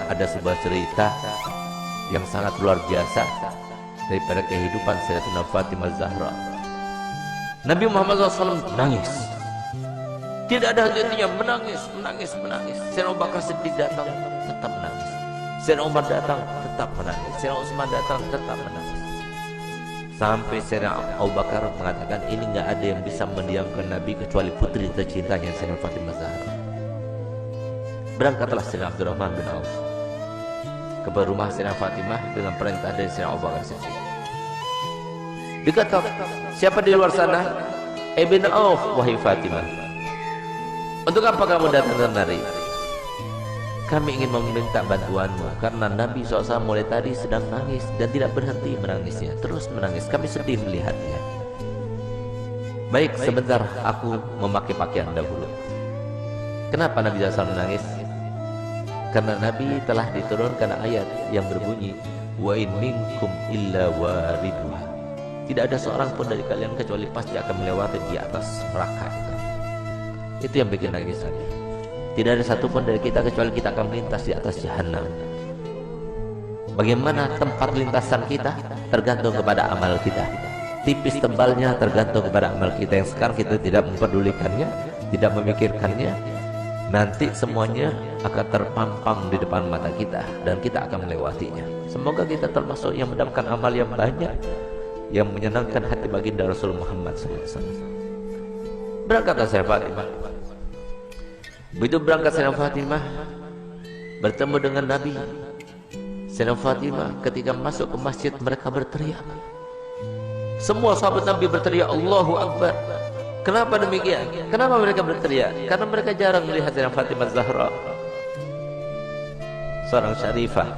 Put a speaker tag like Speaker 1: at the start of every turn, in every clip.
Speaker 1: ada sebuah cerita yang sangat luar biasa daripada kehidupan Sayyidatina Fatimah Zahra. Nabi Muhammad SAW menangis, tidak ada henti-hentinya, menangis. Sayyidina Abu Bakar Siddiq datang, tetap menangis. Sayyidina Umar datang, tetap menangis. Sayyidina Utsman datang, tetap menangis. Sampai Sayyidina Abu Bakar mengatakan, ini nggak ada yang bisa mendiamkan Nabi kecuali putri tercintanya Sayyidatina Fatimah Zahra. Berangkatlah Sayyidina Abdurrahman bin Auf ke rumah Sayyidatina Fatimah dengan perintah dari Sayyidina Abu Bakar Siddiq. Dikatakan, siapa di luar sana? Ibn Auf, wahai Fatimah. Untuk apa kamu datang kemari? Kami ingin meminta bantuanmu karena Nabi SAW mulai tadi sedang nangis dan tidak berhenti menangisnya, terus menangis. Kami sedih melihatnya. Baik, sebentar aku memakai pakaian dahulu. Kenapa Nabi SAW menangis? Karena Nabi telah diturunkan ayat yang berbunyi, wa in minkum illa wariduha. Tidak ada seorang pun dari kalian kecuali pasti akan melewati di atas neraka itu. Itu yang bikin nangis Nabi. Tidak ada satupun dari kita kecuali kita akan melintas di atas jahanam. Bagaimana tempat lintasan kita tergantung kepada amal kita. Tipis tebalnya tergantung kepada amal kita yang sekarang kita tidak memperdulikannya, tidak memikirkannya. Nanti semuanya akan terpampang di depan mata kita dan kita akan melewatinya. Semoga kita termasuk yang mendapatkan amal yang banyak, yang menyenangkan hati baginda Rasul Muhammad SAW. Berangkatlah Sayyidah Fatimah. Begitu berangkat Sayyidah Fatimah bertemu dengan Nabi. Sayyidah Fatimah ketika masuk ke masjid mereka berteriak. Semua sahabat Nabi berteriak Allahu Akbar. Kenapa demikian? Kenapa mereka berteriak? Karena mereka jarang melihat Sayyidah Fatimah Zahra, seorang syarifah,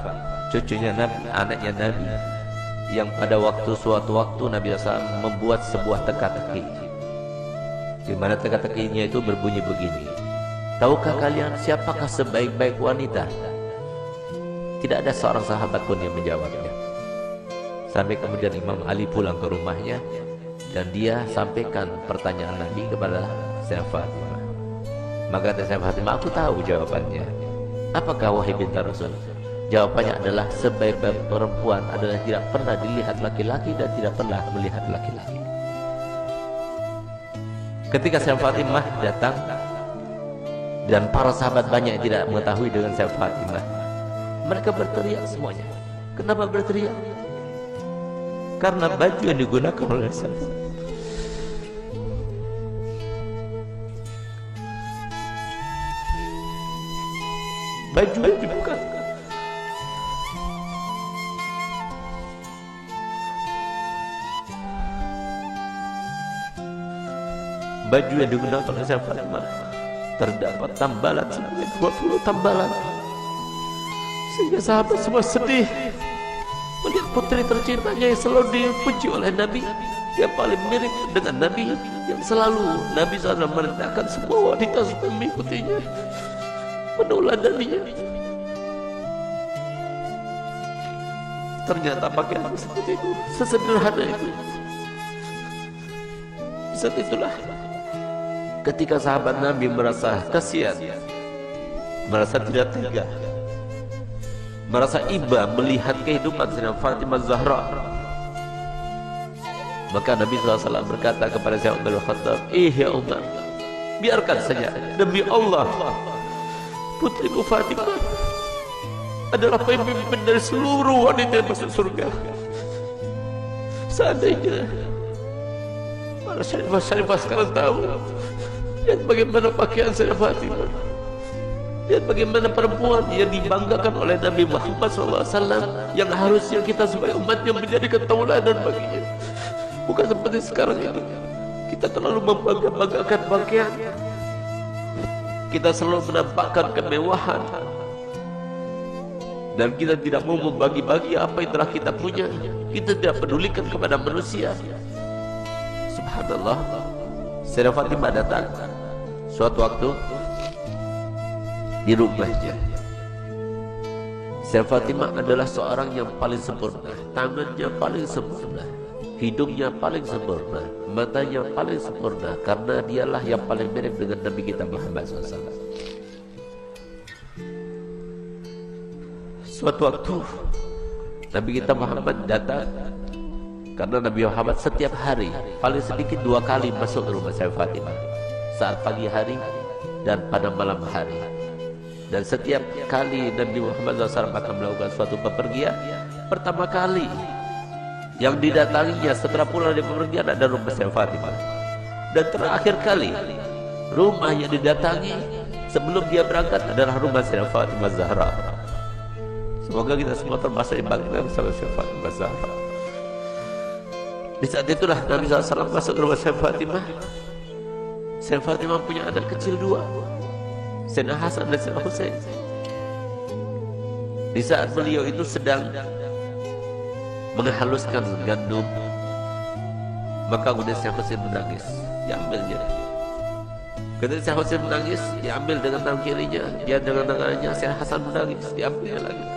Speaker 1: cucunya Nabi, anaknya Nabi, yang pada suatu waktu Nabi SAW membuat sebuah teka-teki, di mana teka-tekinya itu berbunyi begini. Tahukah kalian siapakah sebaik-baik wanita? Tidak ada seorang sahabat pun yang menjawabnya. Sampai kemudian Imam Ali pulang ke rumahnya dan dia sampaikan pertanyaan Nabi kepada Sayyidah Fatimah. Maka kata Sayyidah Fatimah, aku tahu jawabannya. Apakah wahai binti Rasul? Jawabannya adalah sebaik-baik perempuan adalah tidak pernah dilihat laki-laki dan tidak pernah melihat laki-laki. Ketika Sayyidah Fatimah datang dan para sahabat banyak yang tidak mengetahui dengan Sayyidah Fatimah, mereka berteriak semuanya. Kenapa berteriak? Karena baju yang digunakan oleh Sayyidah, baju yang dibuka, baju yang digunakan oleh Sayyidah Fatimah terdapat tambalan sampai 20 tambalan, sehingga sahabat semua sedih melihat putri tercintanya yang selalu dipuji oleh Nabi, yang paling mirip dengan Nabi, yang selalu Nabi SAW merendahkan semua wanita supaya mengikutinya, meneladaninya. Ternyata pakaian seperti itu, sesederhana itu. Saat itulah ketika sahabat Nabi merasa kasihan, merasa tidak tega, merasa iba melihat kehidupan Sayyidah Fatimah Zahra, maka Nabi SAW berkata kepada Sayyidina Umar bin Khattab, ya Umar, biarkan saja, demi Allah putriku Fatimah adalah pemimpin dari seluruh wanita yang masuk surga. Seandainya para syarifah sekarang tahu, lihat bagaimana pakaian Sayyidah Fatimah, lihat bagaimana perempuan yang dibanggakan oleh Nabi Muhammad SAW, yang harusnya kita sebagai umatnya menjadikan tauladan baginya. Bukan seperti sekarang ini, kita terlalu membanggakan pakaian, kita selalu menampakkan kemewahan, dan kita tidak mau membagi-bagi apa yang telah kita punya. Kita tidak pedulikan kepada manusia. Subhanallah, Sayyidah Fatimah datang suatu waktu di rumahnya. Sayyidah Fatimah adalah seorang yang paling sempurna, tangannya paling sempurna, hidungnya paling sempurna, matanya paling sempurna, karena dialah yang paling mirip dengan Nabi kita Muhammad SAW. Suatu waktu Nabi kita Muhammad datang, karena Nabi Muhammad setiap hari paling sedikit 2 kali masuk ke rumah saya Fatimah, saat pagi hari dan pada malam hari. Dan setiap kali Nabi Muhammad SAW akan melakukan suatu bepergian, pertama kali yang didatanginya setelah pulang dari bepergian ada rumah saya Fatimah. Dan terakhir kali rumah yang didatangi sebelum dia berangkat adalah rumah saya Fatimah Zahra. Semoga kita semua termasuk yang bangga bersama Sayyidah Fatimah Zahra. Di saat itulah Nabi SAW masuk ke rumah Sayyidah Fatimah. Sayyidah Fatimah punya anak kecil 2, Sayyidina Hasan dan Sayyidina Husain. Di saat beliau itu sedang menghaluskan gandum, maka kemudian Sayyidina Husain menangis, diambilnya. Ketika Sayyidina Husain menangis, diambil dengan tangan kirinya, dia dengan tangannya. Sayyidina Hasan menangis, diambilnya lagi.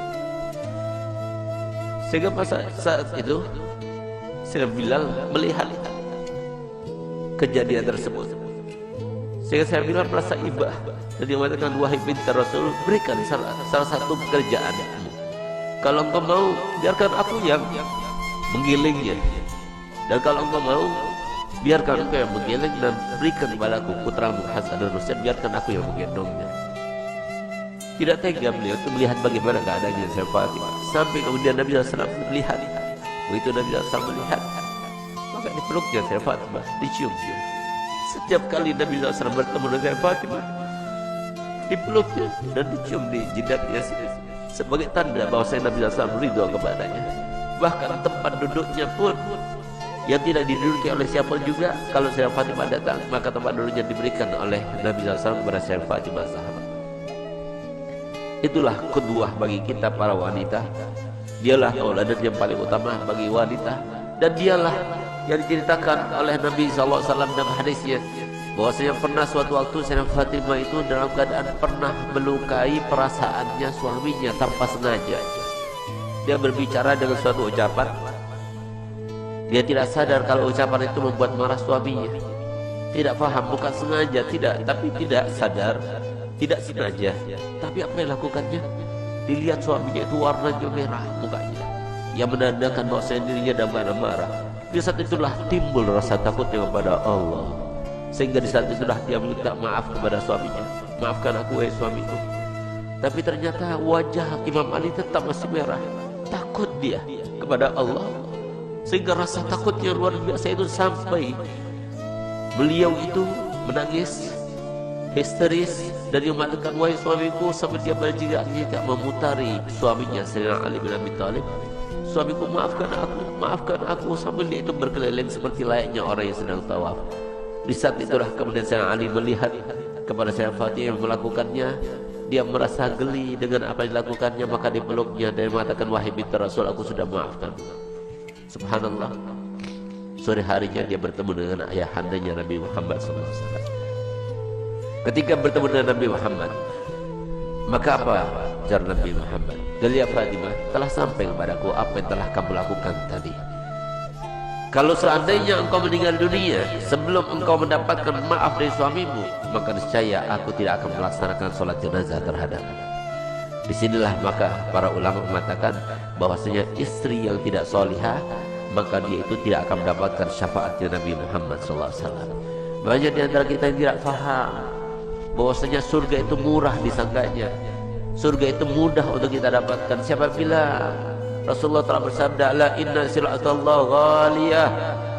Speaker 1: Sehingga saat itu Sayyidina Bilal melihat kejadian tersebut, sehingga Sayyidina Bilal merasa iba dan dia mengatakan, wahai binti Rasul, berikan salah satu pekerjaan. Kalau engkau mau, biarkan aku yang menggilingnya, dan kalau engkau mau, biarkan engkau yang menggiling dan berikan kepadaku putramu Hasan dan Husain, biarkan aku yang menggendongnya. Tidak tega beliau untuk melihat bagaimana keadaannya Sayyidah Fatimah. Sampai kemudian Nabi SAW melihat. Begitu Nabi SAW melihat, maka dipeluknya Sayyidah Fatimah, dicium dia. Setiap kali Nabi SAW bertemu dengan Sayyidah Fatimah, dipeluknya dan dicium di jidatnya sebagai tanda bahwa Nabi SAW ridho kepadanya. Bahkan tempat duduknya pun yang tidak diduduki oleh siapa juga, kalau Sayyidah Fatimah datang, maka tempat duduknya diberikan oleh Nabi SAW kepada Sayyidah Fatimah Zahra. Itulah kedua bagi kita para wanita. Dialah tauladan yang paling utama bagi wanita, dan dialah yang diceritakan oleh Nabi SAW dalam hadisnya, bahwasanya pernah suatu waktu Sayyidah Fatimah itu dalam keadaan pernah melukai perasaannya suaminya tanpa sengaja. Dia berbicara dengan suatu ucapan, dia tidak sadar kalau ucapan itu membuat marah suaminya. Tidak paham, bukan sengaja, tidak, tapi tidak sadar, tidak sengaja. Tapi apa yang lakukannya? Dilihat suaminya itu warnanya merah mukanya, yang menandakan bahwa dirinya dalam keadaan marah. Di saat itulah timbul rasa takutnya kepada Allah, sehingga di saat itulah dia minta maaf kepada suaminya. Maafkan aku wahai suamiku. Tapi ternyata wajah Imam Ali tetap masih merah. Takut dia kepada Allah, sehingga rasa takutnya luar biasa itu sampai beliau itu menangis histeris dan dia mengatakan, wahai suamiku, sampai dia berjigak-jigak memutari suaminya Sayyidina Ali bin Abi Thalib. Suamiku, maafkan aku, sambil dia itu berkeliling seperti layaknya orang yang sedang tawaf. Di saat itulah kemudian Sayyidina Ali melihat kepada Sayyidah Fatimah yang melakukannya. Dia merasa geli dengan apa yang dilakukannya, maka dipeluknya dan mengatakan, wahai binti Rasul, aku sudah maafkan. Subhanallah, sore harinya dia bertemu dengan ayahandanya Nabi Muhammad SAW. Ketika bertemu dengan Nabi Muhammad, maka apa jar Nabi Muhammad? Ya Fatimah, telah sampai kepadaku apa yang telah kamu lakukan tadi. Kalau seandainya engkau meninggal dunia sebelum engkau mendapatkan maaf dari suamimu, maka niscaya aku tidak akan melaksanakan sholat jenazah terhadapmu. Disinilah maka para ulama mengatakan bahwasanya istri yang tidak solihah, maka dia itu tidak akan mendapatkan syafaatnya Nabi Muhammad SAW. Banyak di antara kita yang tidak faham bahwasanya surga itu murah disangkanya, surga itu mudah untuk kita dapatkan. Siapa bilang? Rasulullah telah bersabda, ala inna sil'atallah ghaliyah,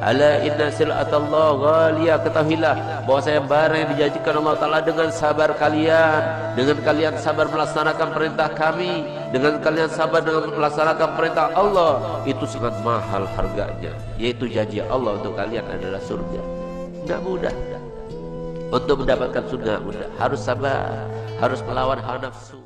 Speaker 1: ala inna sil'atallah ghaliyah. Ketahuilah bahwasanya barang yang dijanjikan Allah Ta'ala dengan sabar kalian, dengan kalian sabar melaksanakan perintah kami, dengan kalian sabar dengan melaksanakan perintah Allah, itu sangat mahal harganya, yaitu janji Allah untuk kalian adalah surga. Tidak mudah untuk mendapatkan surga, mudah. Harus sabar, harus melawan hawa nafsu.